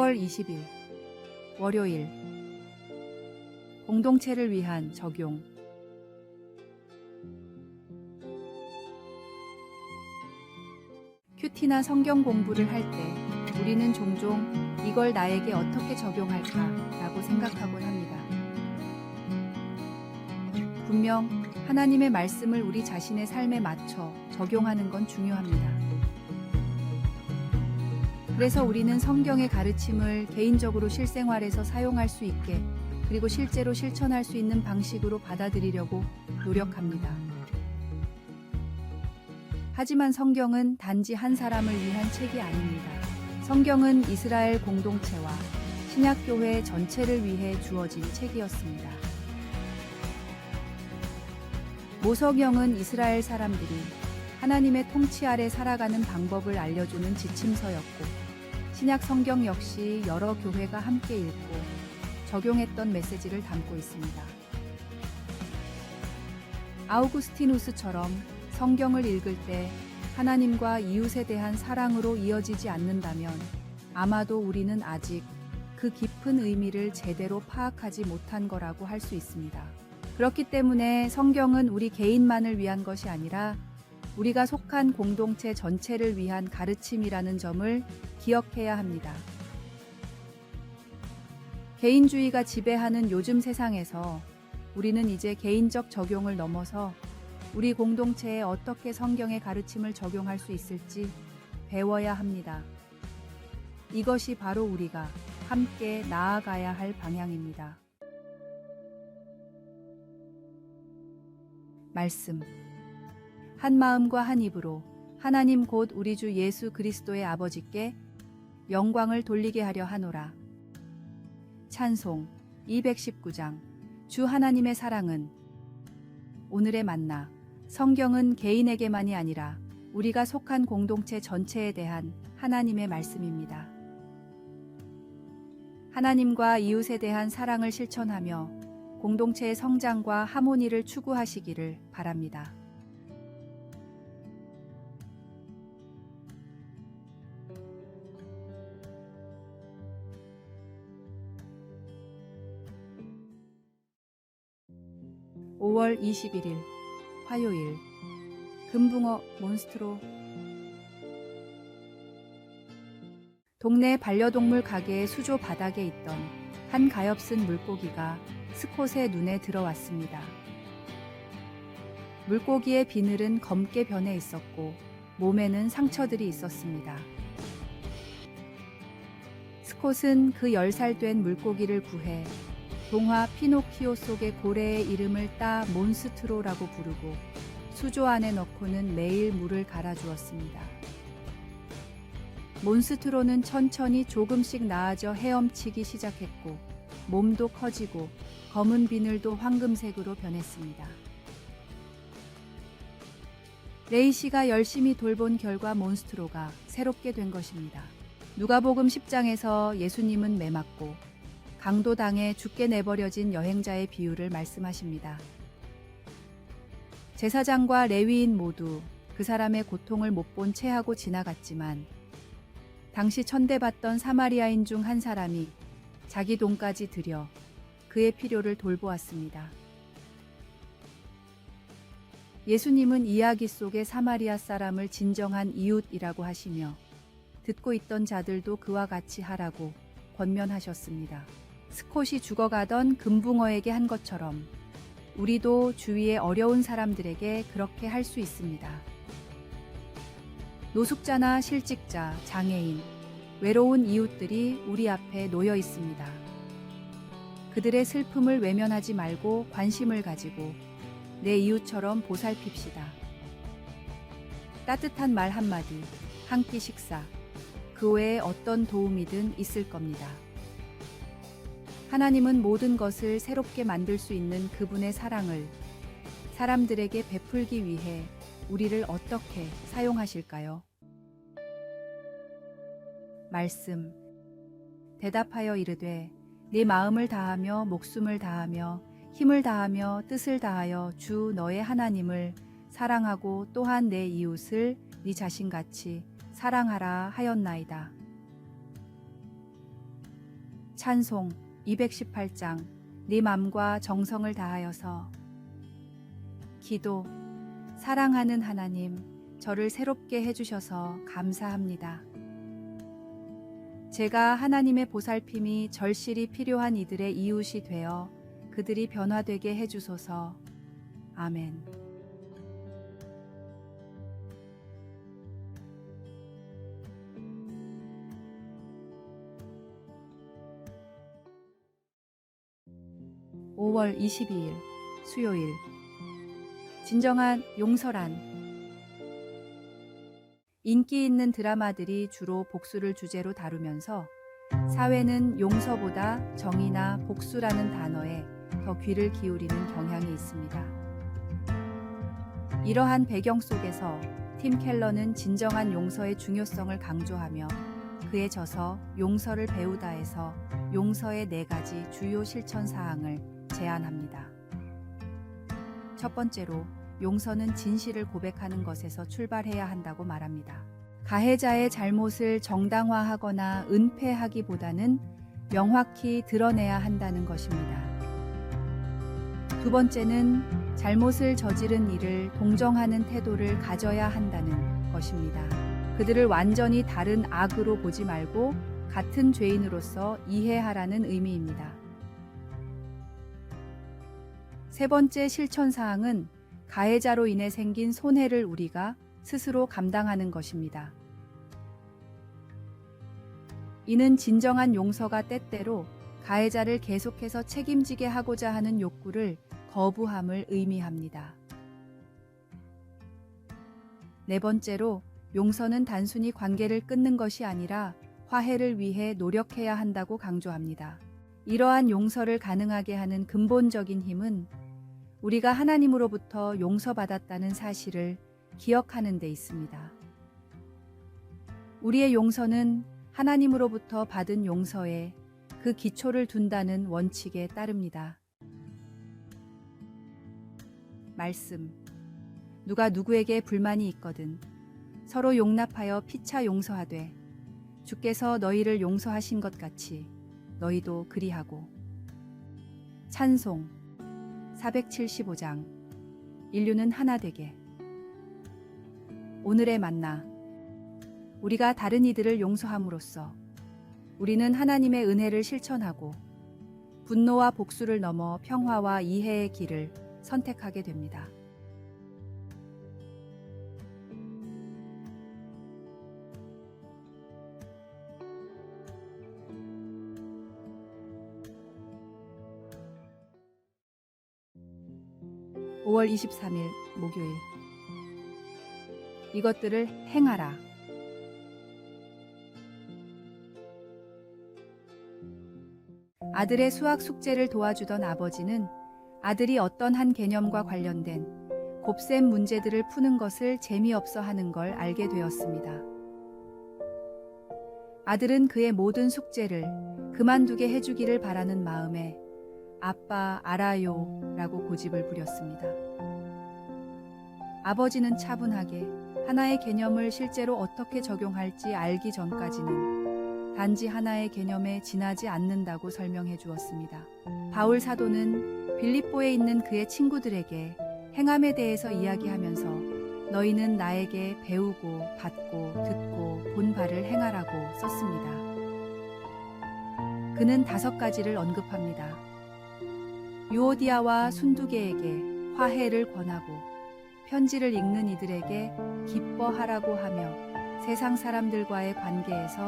10월 20일 월요일 공동체를 위한 적용. 큐티나 성경 공부를 할 때 우리는 종종 이걸 나에게 어떻게 적용할까라고 생각하곤 합니다. 분명 하나님의 말씀을 우리 자신의 삶에 맞춰 적용하는 건 중요합니다. 그래서 우리는 성경의 가르침을 개인적으로 실생활에서 사용할 수 있게, 그리고 실제로 실천할 수 있는 방식으로 받아들이려고 노력합니다. 하지만 성경은 단지 한 사람을 위한 책이 아닙니다. 성경은 이스라엘 공동체와 신약교회 전체를 위해 주어진 책이었습니다. 모석영은 이스라엘 사람들이 하나님의 통치 아래 살아가는 방법을 알려주는 지침서였고, 신약 성경 역시 여러 교회가 함께 읽고 적용했던 메시지를 담고 있습니다. 아우구스티누스처럼 성경을 읽을 때 하나님과 이웃에 대한 사랑으로 이어지지 않는다면 아마도 우리는 아직 그 깊은 의미를 제대로 파악하지 못한 거라고 할 수 있습니다. 그렇기 때문에 성경은 우리 개인만을 위한 것이 아니라 우리가 속한 공동체 전체를 위한 가르침이라는 점을 기억해야 합니다. 개인주의가 지배하는 요즘 세상에서 우리는 이제 개인적 적용을 넘어서 우리 공동체에 어떻게 성경의 가르침을 적용할 수 있을지 배워야 합니다. 이것이 바로 우리가 함께 나아가야 할 방향입니다. 말씀. 한 마음과 한 입으로 하나님 곧 우리 주 예수 그리스도의 아버지께 영광을 돌리게 하려 하노라. 찬송 219장. 주 하나님의 사랑은. 오늘의 만나. 성경은 개인에게만이 아니라 우리가 속한 공동체 전체에 대한 하나님의 말씀입니다. 하나님과 이웃에 대한 사랑을 실천하며 공동체의 성장과 하모니를 추구하시기를 바랍니다. (5월 21일) 화요일. 금붕어 몬스트로. 동네 반려동물 가게의 수조 바닥에 있던 한 가엾은 물고기가 스콧의 눈에 들어왔습니다. 물고기의 비늘은 검게 변해 있었고 몸에는 상처들이 있었습니다. 스콧은 그 10살 된 물고기를 구해 동화 피노키오 속의 고래의 이름을 따 몬스트로라고 부르고 수조 안에 넣고는 매일 물을 갈아주었습니다. 몬스트로는 천천히 조금씩 나아져 헤엄치기 시작했고 몸도 커지고 검은 비늘도 황금색으로 변했습니다. 레이시가 열심히 돌본 결과 몬스트로가 새롭게 된 것입니다. 누가복음 10장에서 예수님은 매맞고 강도당해 죽게 내버려진 여행자의 비유를 말씀하십니다. 제사장과 레위인 모두 그 사람의 고통을 못 본 채 하고 지나갔지만 당시 천대받던 사마리아인 중 한 사람이 자기 돈까지 들여 그의 필요를 돌보았습니다. 예수님은 이야기 속의 사마리아 사람을 진정한 이웃이라고 하시며 듣고 있던 자들도 그와 같이 하라고 권면하셨습니다. 스콧이 죽어가던 금붕어에게 한 것처럼 우리도 주위의 어려운 사람들에게 그렇게 할 수 있습니다. 노숙자나 실직자, 장애인, 외로운 이웃들이 우리 앞에 놓여 있습니다. 그들의 슬픔을 외면하지 말고 관심을 가지고 내 이웃처럼 보살핍시다. 따뜻한 말 한마디, 한 끼 식사, 그 외에 어떤 도움이든 있을 겁니다. 하나님은 모든 것을 새롭게 만들 수 있는 그분의 사랑을 사람들에게 베풀기 위해 우리를 어떻게 사용하실까요? 말씀. 대답하여 이르되 네 마음을 다하며 목숨을 다하며 힘을 다하며 뜻을 다하여 주 너의 하나님을 사랑하고 또한 내 이웃을 네 자신같이 사랑하라 하였나이다. 찬송 218장 네 맘과 정성을 다하여서. 기도. 사랑하는 하나님, 저를 새롭게 해주셔서 감사합니다. 제가 하나님의 보살핌이 절실히 필요한 이들의 이웃이 되어 그들이 변화되게 해주소서. 아멘. (5월 22일) 수요일. 진정한 용서란. 인기 있는 드라마들이 주로 복수를 주제로 다루면서 사회는 용서보다 정의나 복수라는 단어에 더 귀를 기울이는 경향이 있습니다. 이러한 배경 속에서 팀 켈러는 진정한 용서의 중요성을 강조하며 그에 져서 용서를 배우다에서 용서의 4가지 주요 실천 사항을 제안합니다. 첫 번째로 용서는 진실을 고백하는 것에서 출발해야 한다고 말합니다. 가해자의 잘못을 정당화하거나 은폐하기보다는 명확히 드러내야 한다는 것입니다. 두 번째는 잘못을 저지른 이를 동정하는 태도를 가져야 한다는 것입니다. 그들을 완전히 다른 악으로 보지 말고 같은 죄인으로서 이해하라는 의미입니다. 세 번째 실천사항은 가해자로 인해 생긴 손해를 우리가 스스로 감당하는 것입니다. 이는 진정한 용서가 때때로 가해자를 계속해서 책임지게 하고자 하는 욕구를 거부함을 의미합니다. 네 번째로 용서는 단순히 관계를 끊는 것이 아니라 화해를 위해 노력해야 한다고 강조합니다. 이러한 용서를 가능하게 하는 근본적인 힘은 우리가 하나님으로부터 용서받았다는 사실을 기억하는 데 있습니다. 우리의 용서는 하나님으로부터 받은 용서에 그 기초를 둔다는 원칙에 따릅니다. 말씀. 누가 누구에게 불만이 있거든 서로 용납하여 피차 용서하되 주께서 너희를 용서하신 것 같이 너희도 그리하고. 찬송 475장 인류는 하나 되게. 오늘의 만나. 우리가 다른 이들을 용서함으로써 우리는 하나님의 은혜를 실천하고 분노와 복수를 넘어 평화와 이해의 길을 선택하게 됩니다. (5월 23일) 목요일. 이것들을 행하라. 아들의 수학 숙제를 도와주던 아버지는 아들이 어떤 한 개념과 관련된 곱셈 문제들을 푸는 것을 재미없어 하는 걸 알게 되었습니다. 아들은 그의 모든 숙제를 그만두게 해주기를 바라는 마음에 아빠 알아요 라고 고집을 부렸습니다. 아버지는 차분하게 하나의 개념을 실제로 어떻게 적용할지 알기 전까지는 단지 하나의 개념에 지나지 않는다고 설명해 주었습니다. 바울 사도는 빌립보에 있는 그의 친구들에게 행함에 대해서 이야기하면서 너희는 나에게 배우고 받고 듣고 본 바를 행하라고 썼습니다. 그는 5가지를 언급합니다. 유오디아와 순두개에게 화해를 권하고 편지를 읽는 이들에게 기뻐하라고 하며 세상 사람들과의 관계에서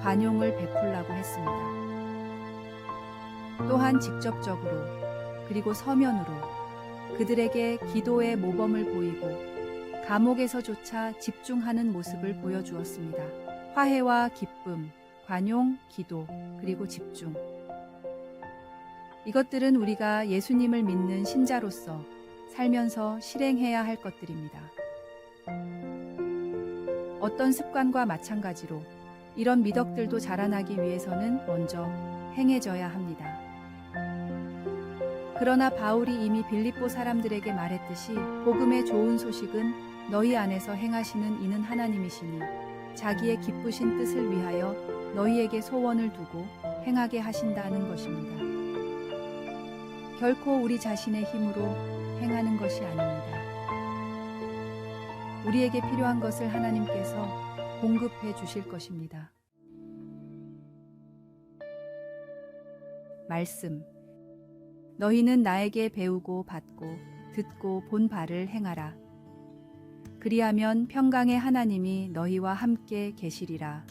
관용을 베풀라고 했습니다. 또한 직접적으로 그리고 서면으로 그들에게 기도의 모범을 보이고 감옥에서조차 집중하는 모습을 보여주었습니다. 화해와 기쁨, 관용, 기도, 그리고 집중. 이것들은 우리가 예수님을 믿는 신자로서 살면서 실행해야 할 것들입니다. 어떤 습관과 마찬가지로 이런 미덕들도 자라나기 위해서는 먼저 행해져야 합니다. 그러나 바울이 이미 빌립보 사람들에게 말했듯이 복음의 좋은 소식은 너희 안에서 행하시는 이는 하나님이시니 자기의 기쁘신 뜻을 위하여 너희에게 소원을 두고 행하게 하신다는 것입니다. 결코 우리 자신의 힘으로 행하는 것이 아닙니다. 우리에게 필요한 것을 하나님께서 공급해 주실 것입니다. 말씀. 너희는 나에게 배우고 받고 듣고 본 바를 행하라. 그리하면 평강의 하나님이 너희와 함께 계시리라.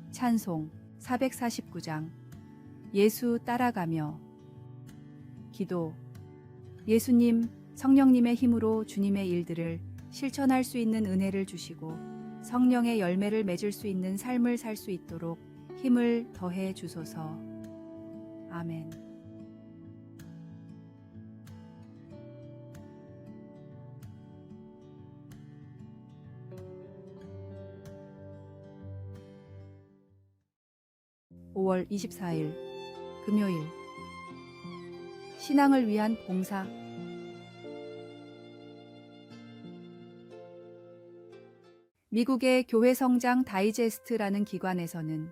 찬송 449장. 예수 따라가며. 기도. 예수님, 성령님의 힘으로 주님의 일들을 실천할 수 있는 은혜를 주시고 성령의 열매를 맺을 수 있는 삶을 살 수 있도록 힘을 더해 주소서. 아멘. (5월 24일) 금요일. 신앙을 위한 봉사. 미국의 교회 성장 다이제스트라는 기관에서는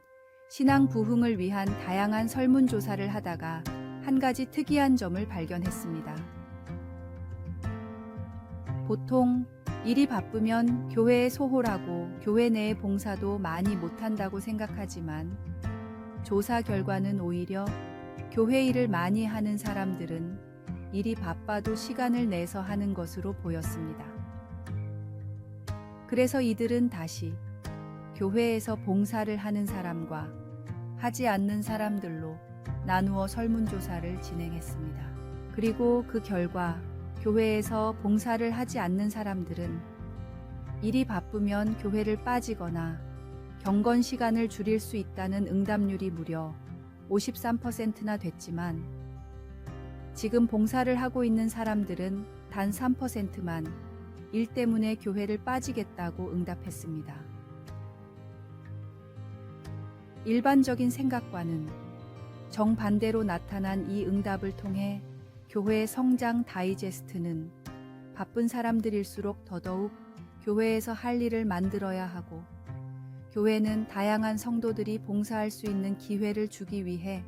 신앙 부흥을 위한 다양한 설문조사를 하다가 한 가지 특이한 점을 발견했습니다. 보통 일이 바쁘면 교회에 소홀하고 교회 내의 봉사도 많이 못한다고 생각하지만 조사 결과는 오히려 교회 일을 많이 하는 사람들은 일이 바빠도 시간을 내서 하는 것으로 보였습니다. 그래서 이들은 다시 교회에서 봉사를 하는 사람과 하지 않는 사람들로 나누어 설문조사를 진행했습니다. 그리고 그 결과 교회에서 봉사를 하지 않는 사람들은 일이 바쁘면 교회를 빠지거나 경건 시간을 줄일 수 있다는 응답률이 무려 53%나 됐지만 지금 봉사를 하고 있는 사람들은 단 3%만 일 때문에 교회를 빠지겠다고 응답했습니다. 일반적인 생각과는 정반대로 나타난 이 응답을 통해 교회의 성장 다이제스트는 바쁜 사람들일수록 더더욱 교회에서 할 일을 만들어야 하고 교회는 다양한 성도들이 봉사할 수 있는 기회를 주기 위해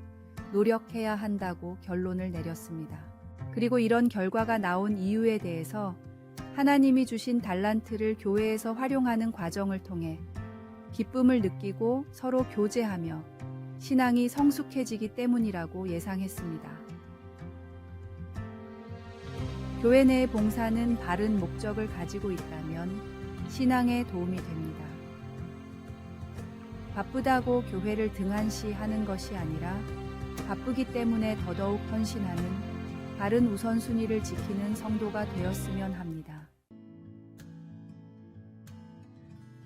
노력해야 한다고 결론을 내렸습니다. 그리고 이런 결과가 나온 이유에 대해서 하나님이 주신 달란트를 교회에서 활용하는 과정을 통해 기쁨을 느끼고 서로 교제하며 신앙이 성숙해지기 때문이라고 예상했습니다. 교회 내의 봉사는 바른 목적을 가지고 있다면 신앙에 도움이 됩니다. 바쁘다고 교회를 등한시하는 것이 아니라 바쁘기 때문에 더더욱 헌신하는 바른 우선순위를 지키는 성도가 되었으면 합니다.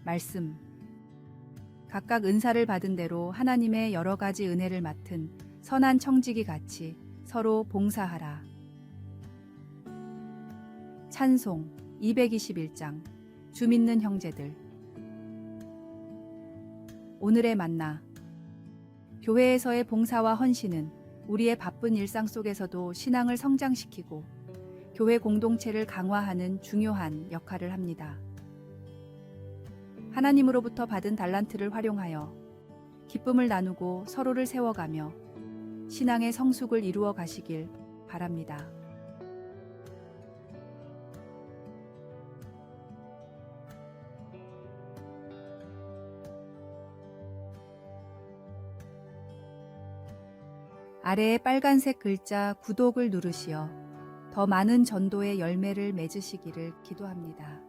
말씀. 각각 은사를 받은 대로 하나님의 여러 가지 은혜를 맡은 선한 청지기 같이 서로 봉사하라. 찬송 221장. 주 믿는 형제들. 오늘의 만나. 교회에서의 봉사와 헌신은 우리의 바쁜 일상 속에서도 신앙을 성장시키고 교회 공동체를 강화하는 중요한 역할을 합니다. 하나님으로부터 받은 달란트를 활용하여 기쁨을 나누고 서로를 세워가며 신앙의 성숙을 이루어 가시길 바랍니다. 아래의 빨간색 글자 구독을 누르시어 더 많은 전도의 열매를 맺으시기를 기도합니다.